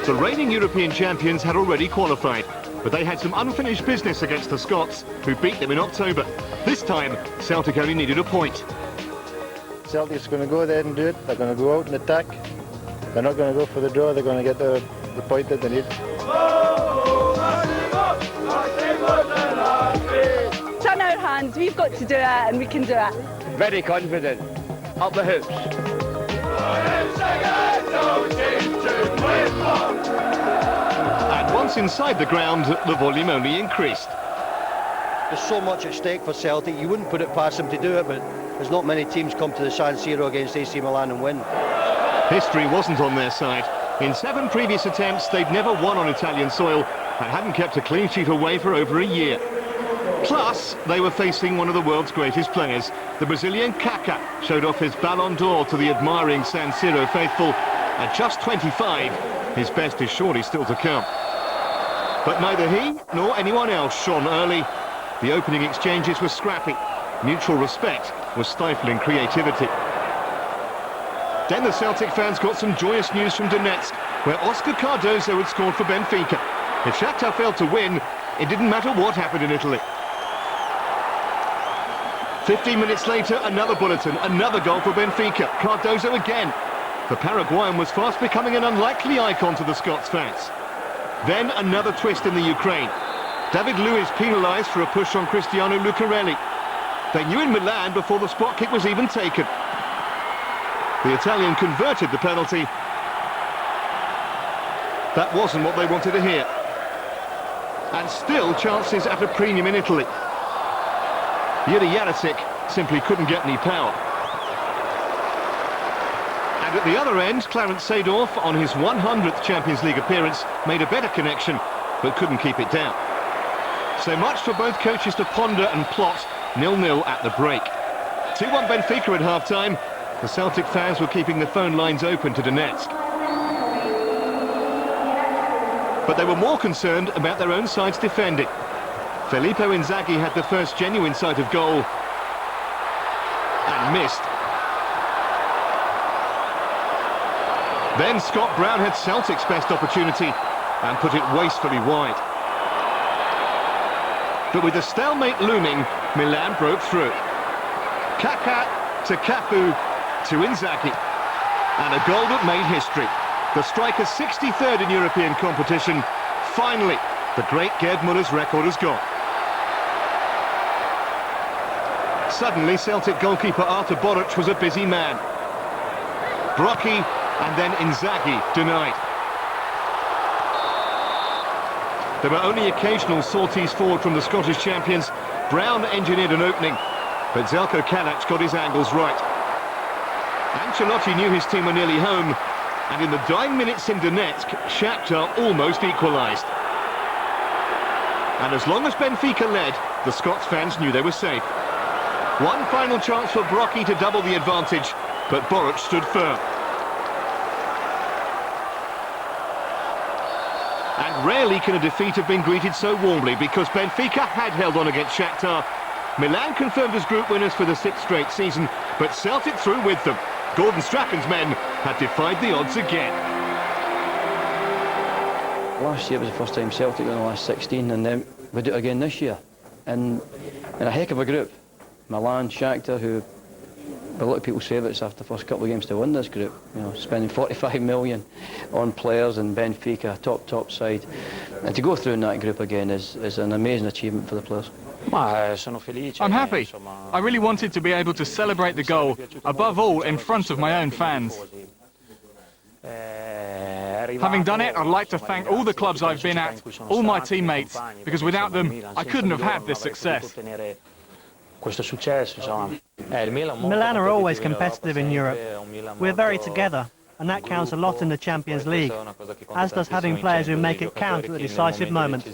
The reigning European champions had already qualified, but they had some unfinished business against the Scots, who beat them in October. This time, Celtic only needed a point. Celtic's going to go there and do it. They're going to go out and attack. They're not going to go for the draw. They're going to get the point that they need. It's in our hands. We've got to do it, and we can do it. Very confident. Up the hoops. And once inside the ground, the volume only increased. There's so much at stake for Celtic, you wouldn't put it past them to do it, but there's not many teams come to the San Siro against AC Milan and win. History wasn't on their side. In 7 previous attempts, they'd never won on Italian soil and hadn't kept a clean sheet away for over a year. Plus, they were facing one of the world's greatest players. The Brazilian Kaká showed off his Ballon d'Or to the admiring San Siro faithful. At just 25, his best is surely still to come. But neither he nor anyone else shone early. The opening exchanges were scrappy. Mutual respect was stifling creativity. Then the Celtic fans got some joyous news from Donetsk, where Oscar Cardozo had scored for Benfica. If Shakhtar failed to win, it didn't matter what happened in Italy. 15 minutes later, another bulletin, another goal for Benfica. Cardozo again. The Paraguayan was fast becoming an unlikely icon to the Scots fans. Then another twist in the Ukraine. David Luiz penalised for a push on Cristiano Lucarelli. They knew in Milan before the spot kick was even taken. The Italian converted the penalty. That wasn't what they wanted to hear. And still chances at a premium in Italy. Yuri Jarosik simply couldn't get any power. And at the other end, Clarence Seedorf, on his 100th Champions League appearance, made a better connection, but couldn't keep it down. So much for both coaches to ponder and plot, 0-0 at the break. 2-1 Benfica at half-time. The Celtic fans were keeping the phone lines open to Donetsk. But they were more concerned about their own side's defending. Filippo Inzaghi had the first genuine sight of goal and missed. Then Scott Brown had Celtic's best opportunity and put it wastefully wide. But with the stalemate looming, Milan broke through. Kaká to Cafu to Inzaghi. And a goal that made history. The striker's 63rd in European competition. Finally, the great Gerd Muller's record is gone. Suddenly, Celtic goalkeeper Artur Boruc was a busy man. Brockie and then Inzaghi denied. There were only occasional sorties forward from the Scottish champions. Brown engineered an opening, but Zelko Kalac got his angles right. Ancelotti knew his team were nearly home, and in the dying minutes in Donetsk, Shakhtar almost equalised. And as long as Benfica led, the Scots fans knew they were safe. One final chance for Brockie to double the advantage, but Boruc stood firm. And rarely can a defeat have been greeted so warmly, because Benfica had held on against Shakhtar. Milan confirmed as group winners for the 6th straight season, but Celtic through with them. Gordon Strachan's men had defied the odds again. Last year was the first time Celtic won the last 16, and then we do it again this year. And in a heck of a group. Milan, Shakhtar, who a lot of people's favourites after the first couple of games to win this group. You know, spending 45 million on players, and Benfica, top side. And to go through in that group again is an amazing achievement for the players. I'm happy. I really wanted to be able to celebrate the goal, above all in front of my own fans. Having done it, I'd like to thank all the clubs I've been at, all my teammates, because without them, I couldn't have had this success. Milan are always competitive in Europe. We're very together, and that counts a lot in the Champions League, as does having players who make it count at the decisive moment.